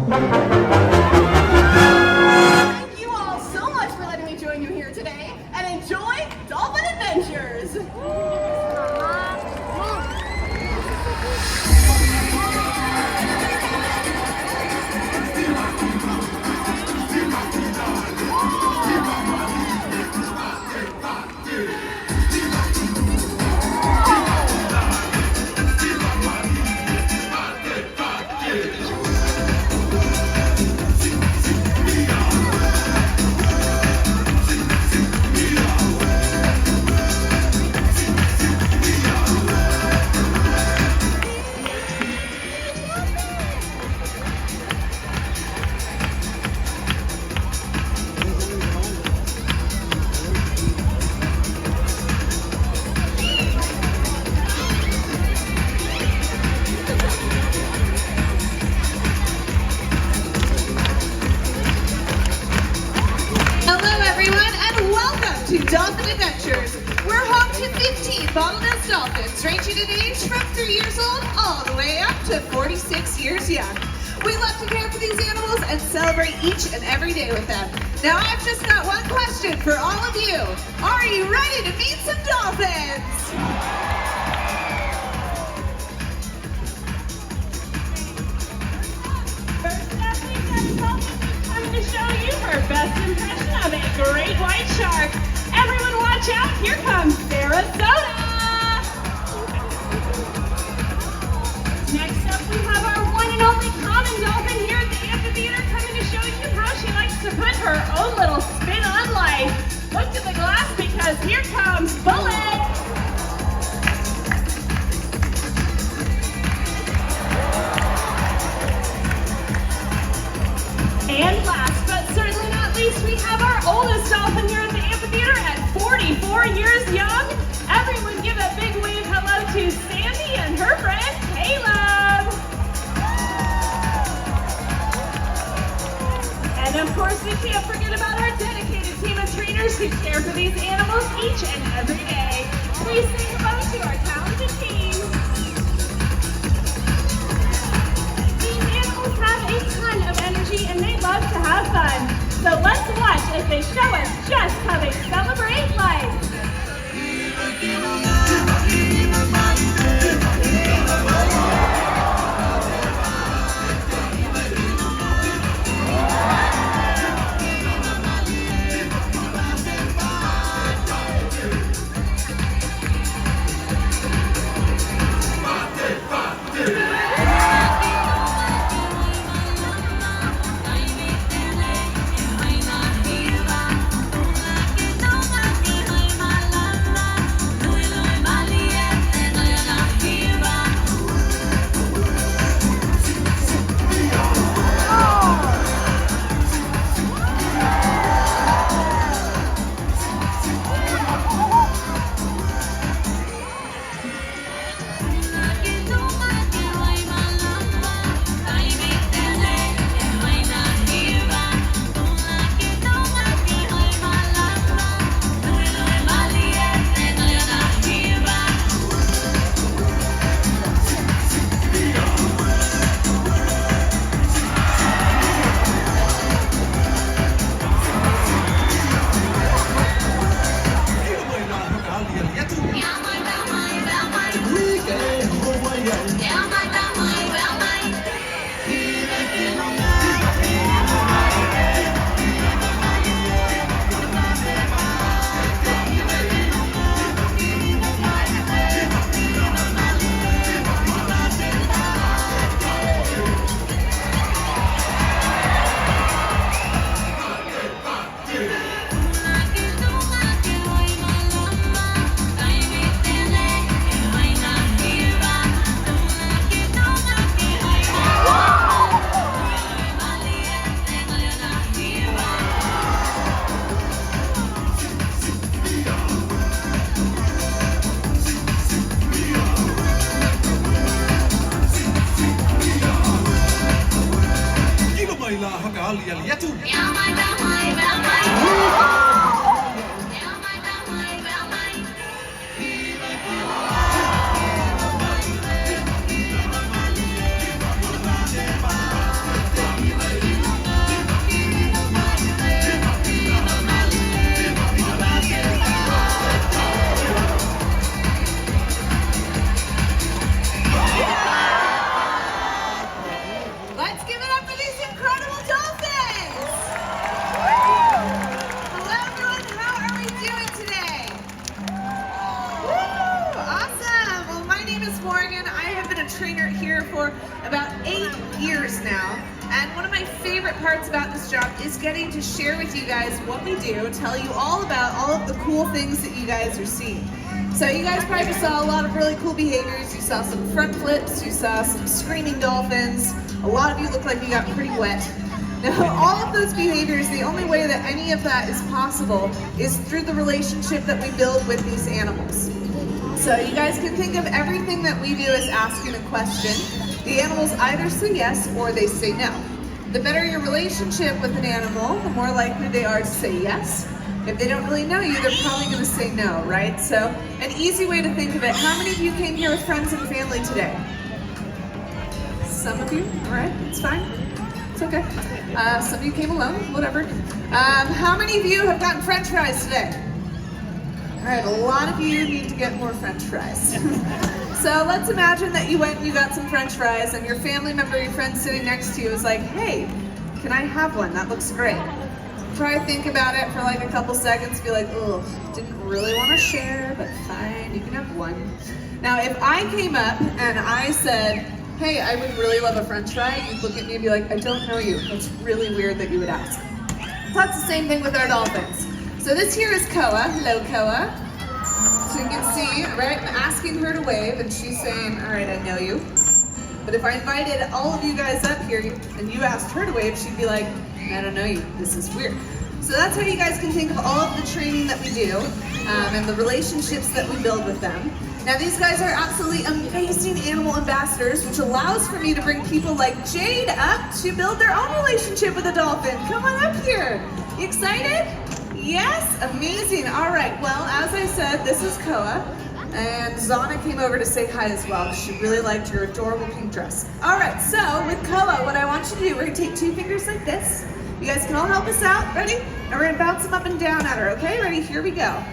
Thank you all so much for letting me join you here today, and enjoy Dolphin Adventures! Dolphin Adventures. We're home to 15 bottlenose dolphins ranging in age from 3 years old all the way up to 46 years young. We love to care for these animals and celebrate each and every day with them. Now I've just got one question for all of you. Are you ready to meet some dolphins? First up, we've got a dolphin who's coming to show you her best impression of a great white shark. Everyone watch out, here comes Sarasota! Next up we have our one and only common dolphin here at the amphitheater coming to show you how she likes to put her own little spin on life. Look to the glass because here comes Bullet! And last but certainly not least, we have our oldest dolphin here at the amphitheater at 44 years young. Everyone give a big wave hello to Sandy and her friend Caleb. And of course, we can't forget about our dedicated team of trainers who care for these animals each and every day. Please say hello to our talented team. These animals have a ton of energy and they love to have fun. So let's watch as they show us just how they celebrate life. years now. And one of my favorite parts about this job is getting to share with you guys what we do, tell you all about all of the cool things that you guys are seeing. So you guys probably saw a lot of really cool behaviors. You saw some front flips, you saw some screaming dolphins. A lot of you look like you got pretty wet. Now, all of those behaviors, the only way that any of that is possible is through the relationship that we build with these animals. So you guys can think of everything that we do as asking a question. The animals either say yes or they say no. The better your relationship with an animal, the more likely they are to say yes. If they don't really know you, they're probably going to say no, right? So an easy way to think of it, how many of you came here with friends and family today? Some of you, all right, it's fine. It's okay. Some of you came alone, whatever. How many of you have gotten French fries today? All right, a lot of you need to get more French fries. So let's imagine that you went and you got some French fries and your family member, your friend sitting next to you is like, hey, can I have one? That looks great. Try to think about it for like a couple seconds, be like, ugh, didn't really want to share, but fine, you can have one. Now, if I came up and I said, hey, I would really love a French fry, you'd look at me and be like, I don't know you. It's really weird that you would ask. That's the same thing with our dolphins. So this here is Koa. Hello, Koa. So you can see, right, I'm asking her to wave, and she's saying, all right, I know you. But if I invited all of you guys up here and you asked her to wave, she'd be like, I don't know you, this is weird. So that's how you guys can think of all of the training that we do and the relationships that we build with them. Now these guys are absolutely amazing animal ambassadors, which allows for me to bring people like Jade up to build their own relationship with a dolphin. Come on up here. You excited? Yes, amazing. All right, well, as I said, this is Koa. And Zana came over to say hi as well. She really liked your adorable pink dress. All right, so with Koa, what I want you to do, we're gonna take 2 fingers like this. You guys can all help us out. Ready? And we're gonna bounce them up and down at her, okay? Ready? Here we go.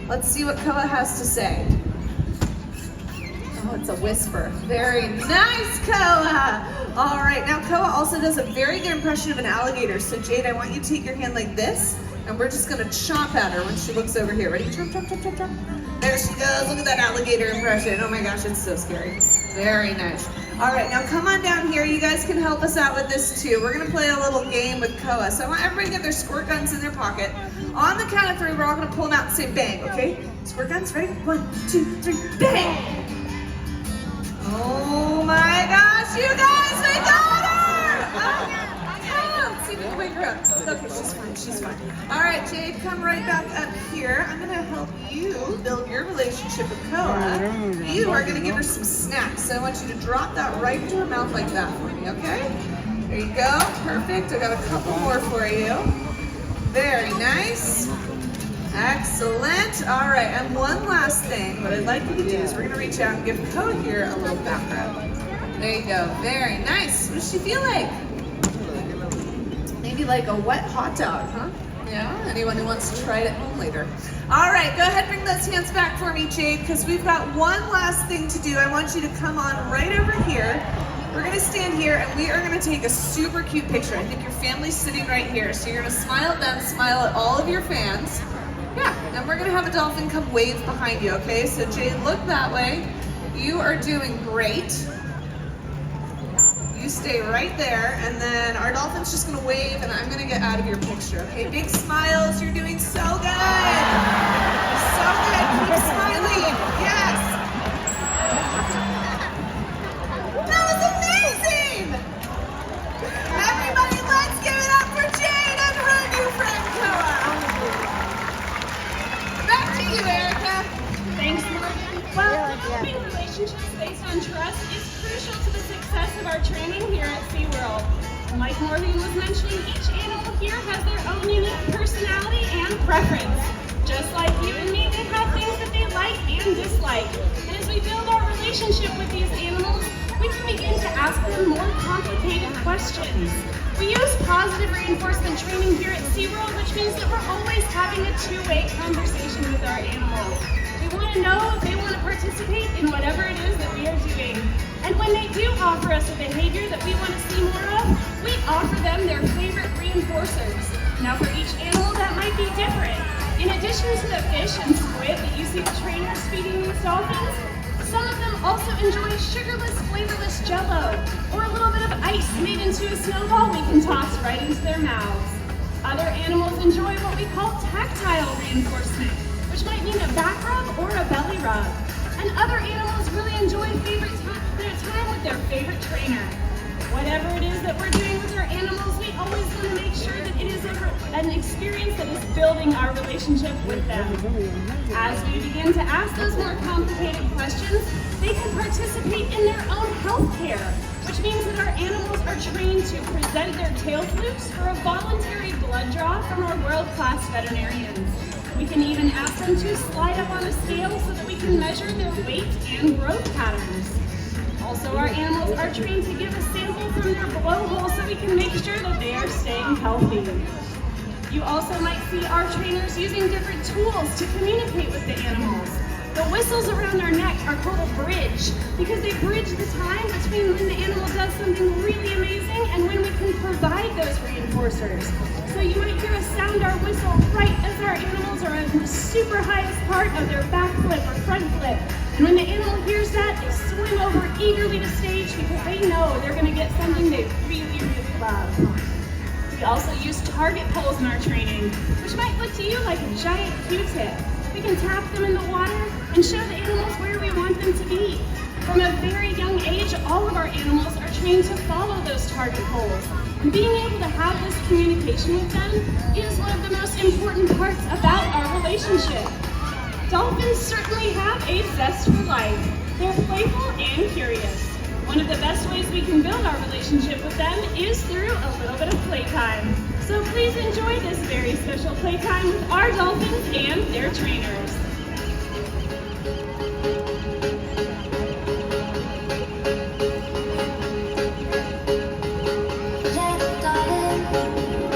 Let's see what Koa has to say. Oh, it's a whisper. Very nice, Koa. All right, now Koa also does a very good impression of an alligator. So Jade, I want you to take your hand like this, and we're just gonna chomp at her when she looks over here. Ready? Chomp, chomp, chomp, chomp, chomp. There she goes. Look at that alligator impression. Oh my gosh, it's so scary. Very nice. All right, now come on down here. You guys can help us out with this too. We're gonna play a little game with Koa. So I want everybody to get their squirt guns in their pocket. On the count of 3, we're all gonna pull them out and say bang, okay? Squirt guns, ready? 1, 2, 3, bang! Oh my gosh, you guys, we got her! Let's see if we can wake her up. Okay, she's fine. All right, Jade, come right back up here. I'm gonna help you build your relationship with Koa. You are gonna give her some snacks. So I want you to drop that right into her mouth like that for me, okay? There you go, perfect. I got a couple more for you. Very nice. Excellent. All right, and one last thing. What I'd like you to do is we're gonna reach out and give Koa here a little back rub. There you go, very nice. What does she feel like? Maybe like a wet hot dog, huh? Yeah, anyone who wants to try it at home later. All right, go ahead, bring those hands back for me, Jade, because we've got one last thing to do. I want you to come on right over here. We're gonna stand here and we are gonna take a super cute picture. I think your family's sitting right here. So you're gonna smile at them, smile at all of your fans. Yeah, and we're gonna have a dolphin come wave behind you, okay? So Jade, look that way. You are doing great. You stay right there, and then our dolphin's just gonna wave, and I'm gonna get out of your picture, okay? Big smiles, you're doing so good! So good, keep smiling, yes! That was amazing! Everybody, let's give it up for Jade and her new friend, Koa! Back to you, Erica. Thanks, Morgan. Well, developing relationships based on trust is crucial to the success of our training here at SeaWorld. Like Morgan was mentioning, each animal here has their own unique personality and preference. Just like you and me, they have things that they like and dislike. And as we build our relationship with these animals, we can begin to ask them more complicated questions. We use positive reinforcement training here at SeaWorld, which means that we're always having a two-way conversation with our animals. We want to know if they want to participate in whatever it is that we are doing. And when they do offer us a behavior that we want to see more of, we offer them their favorite reinforcers. Now for each animal, that might be different. In addition to the fish and squid that you see the trainers feeding these dolphins, some of them also enjoy sugarless, flavorless Jell-O, or a little bit of ice made snowball we can toss right into their mouths. Other animals enjoy what we call tactile reinforcement, which might mean a back rub or a belly rub. And other animals really enjoy their time with their favorite trainer. Whatever it is that we're doing with our animals, we always want to make sure that it is an experience that is building our relationship with them. As we begin to ask those more complicated questions, they can participate in their own health care, which means that our animals are trained to present their tail flukes for a voluntary blood draw from our world-class veterinarians. We can even ask them to slide up on a scale so that we can measure their weight and growth patterns. Also, our animals are trained to give a sample from their blowhole so we can make sure that they are staying healthy. You also might see our trainers using different tools to communicate with the animals. The whistles around our neck are called a bridge because they bridge the time between when the animal does something really amazing and when we can provide those reinforcers. So you might hear us sound our whistle right as our animals are at the super highest part of their back flip or front flip. And when the animal hears that, they swim over eagerly to stage because they know they're going to get something they really, really love. We also use target poles in our training, which might look to you like a giant Q-tip. We can tap them in the water and show the animals where we want them to be. From a very young age, all of our animals are trained to follow those target poles. And being able to have this communication with them is one of the most important parts about our relationship. Dolphins certainly have a zest for life. They're playful and curious. One of the best ways we can build our relationship with them is through a little bit of playtime. So please enjoy this very special playtime with our dolphins and their trainers. Little darling,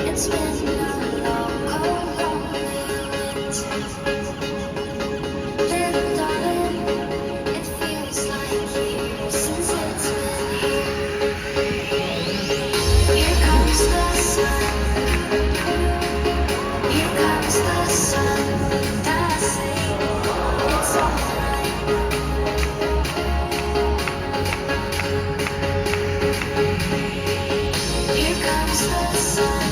it's been a long, cold, lonely winter. Little darling, it feels like years since it's been here. Here comes the sun. Here comes the sun. And I say it's alright. Here comes the sun.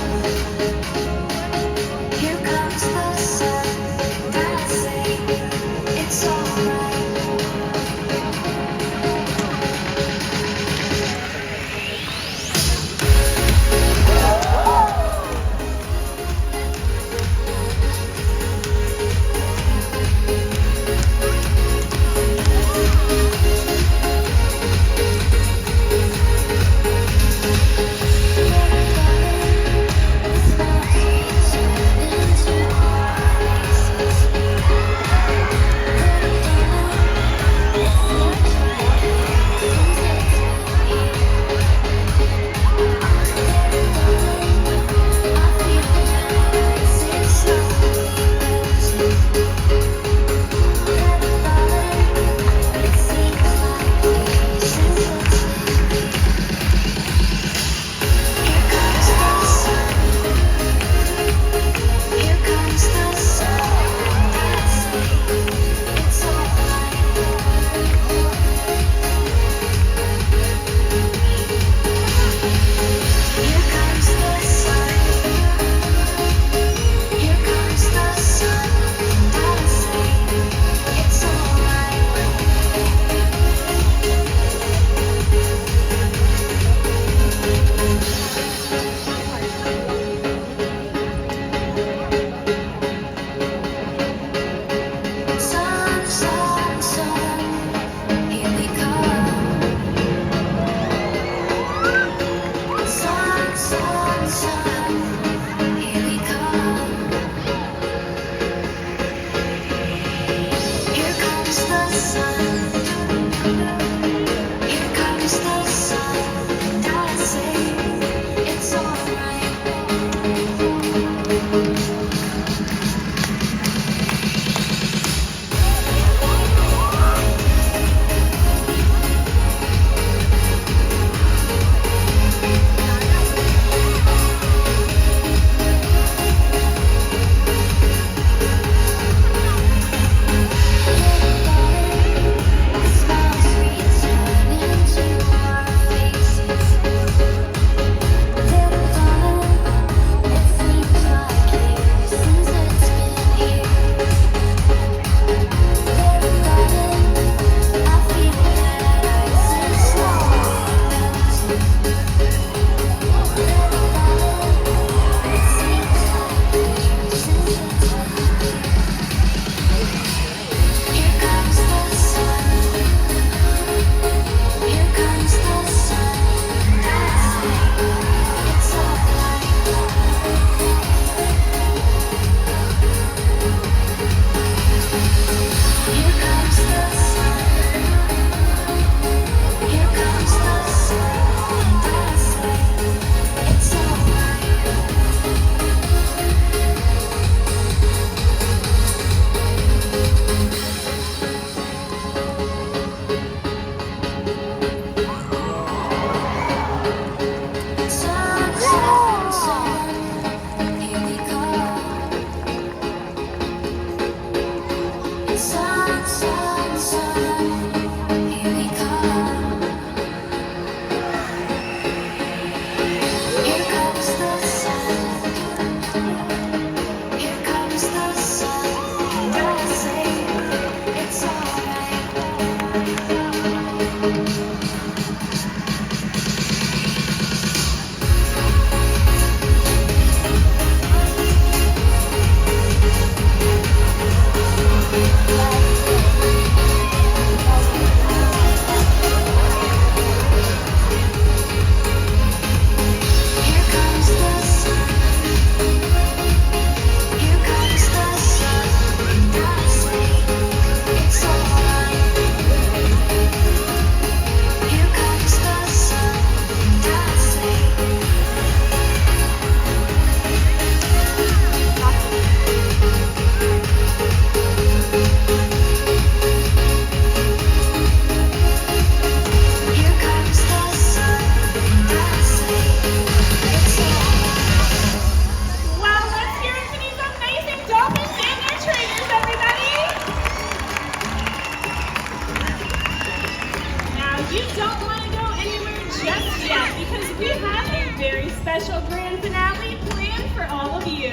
special grand finale planned for all of you.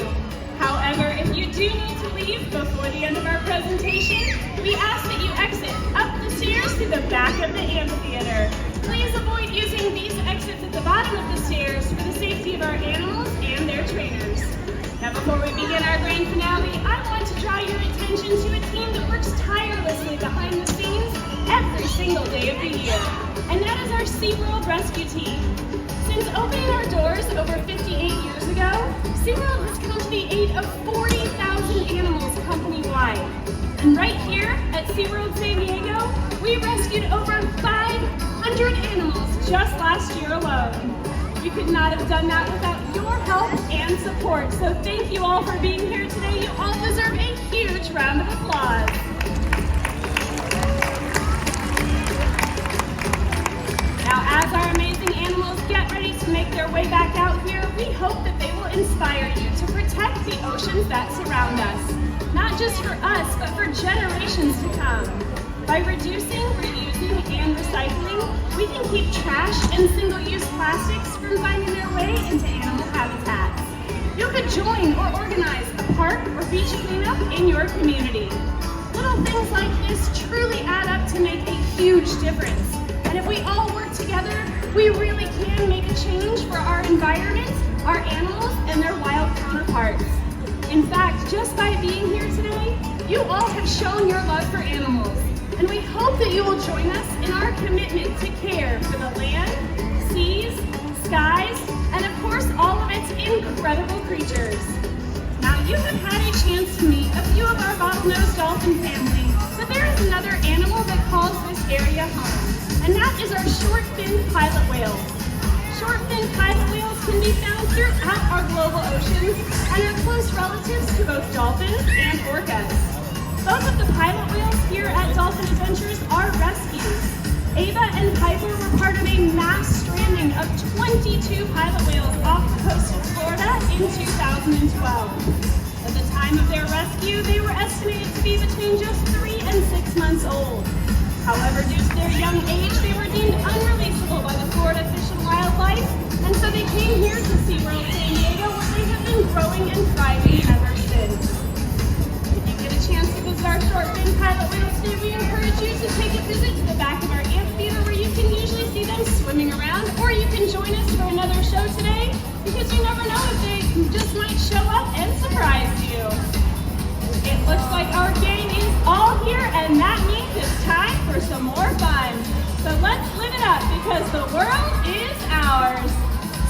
However, if you do need to leave before the end of our presentation, we ask that you exit up the stairs to the back of the amphitheater. Please avoid using these exits at the bottom of the stairs for the safety of our animals and their trainers. Now, before we begin our grand finale, I want to draw your attention to a team that works tirelessly behind the scenes every single day of the year, and that is our SeaWorld rescue team. Since opening our doors over 58 years ago, SeaWorld has come to the aid of 40,000 animals company-wide. And right here at SeaWorld San Diego, we rescued over 500 animals just last year alone. You could not have done that without your help and support. So thank you all for being here today. You all deserve a huge round of applause. Now, as our amazing animals get ready to make their way back out here, we hope that they will inspire you to protect the oceans that surround us. Not just for us, but for generations to come. By reducing, reusing, and recycling, we can keep trash and single-use plastics from finding their way into animal habitats. You could join or organize a park or beach cleanup in your community. Little things like this truly add up to make a huge difference. And if we all work together, we really can make a change for our environment, our animals, and their wild counterparts. In fact, just by being here today, you all have shown your love for animals. And we hope that you will join us in our commitment to care for the land, seas, skies, and of course all of its incredible creatures. Now, you have had a chance to meet a few of our bottlenose dolphin family, but there is another animal that calls this area home, and that is our short-finned pilot whales. Short-finned pilot whales can be found throughout our global oceans and are close relatives to both dolphins and orcas. Both of the pilot whales here at Dolphin Adventures are rescues. Ava and Piper were part of a mass stranding of 22 pilot whales off the coast of Florida in 2012. At the time of their rescue, they were estimated to be between just 3 and 6 months old. However, due to their young age, they were deemed unreleasable by the Florida Fish and Wildlife, and so they came here to SeaWorld San Diego, where they have been growing and thriving ever since. If you get a chance to visit our short-fin pilot whales today, we encourage you to take a visit to the back of our amphitheater, where you can usually see them swimming around, or you can join us for another show today, because you never know if they just might show up and surprise you. It looks like our gang is all here, and that means it's time for some more fun. So let's live it up, because the world is ours.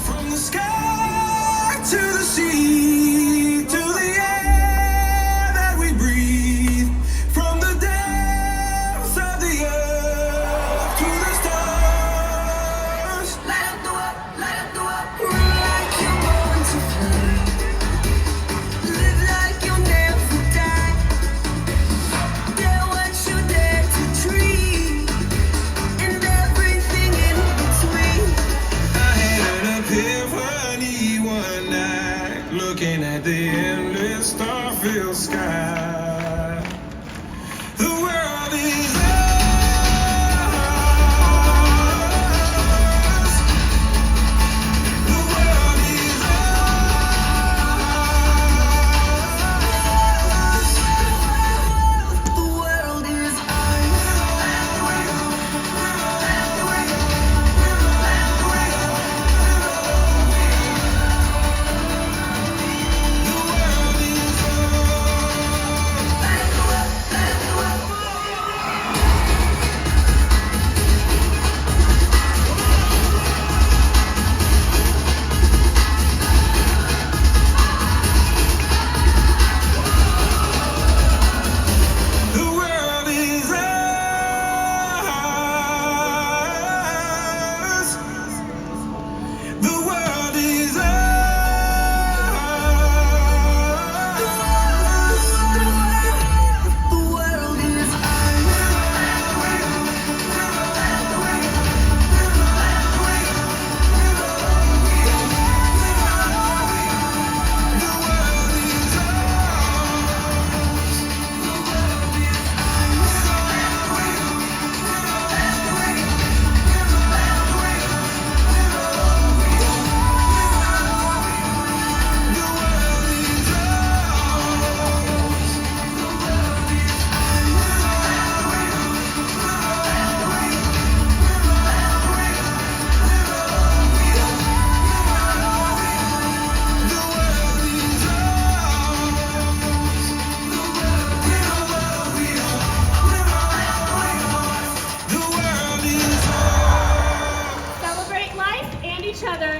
From the sky to the sea, to the air that we breathe, from the depths of the earth to the stars. Light up the world, light up the world. Run like you're born to fly. Live like you'll never die. Dare what you dare to dream, and everything in between. I had an epiphany one night, looking at the endless star-filled sky. The world is ours. The world is ours. The world is ours.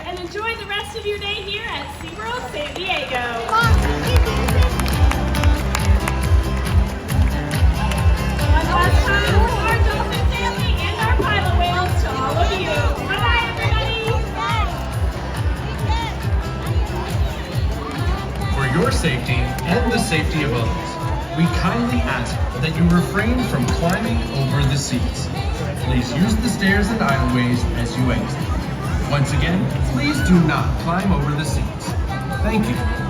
and enjoy the rest of your day here at SeaWorld San Diego. One last time from our Dolphin family and our pilot whales to all of you. Bye-bye, everybody. For your safety and the safety of others, we kindly ask that you refrain from climbing over the seats. Please use the stairs and aisleways as you exit. Once again, please do not climb over the seats. Thank you.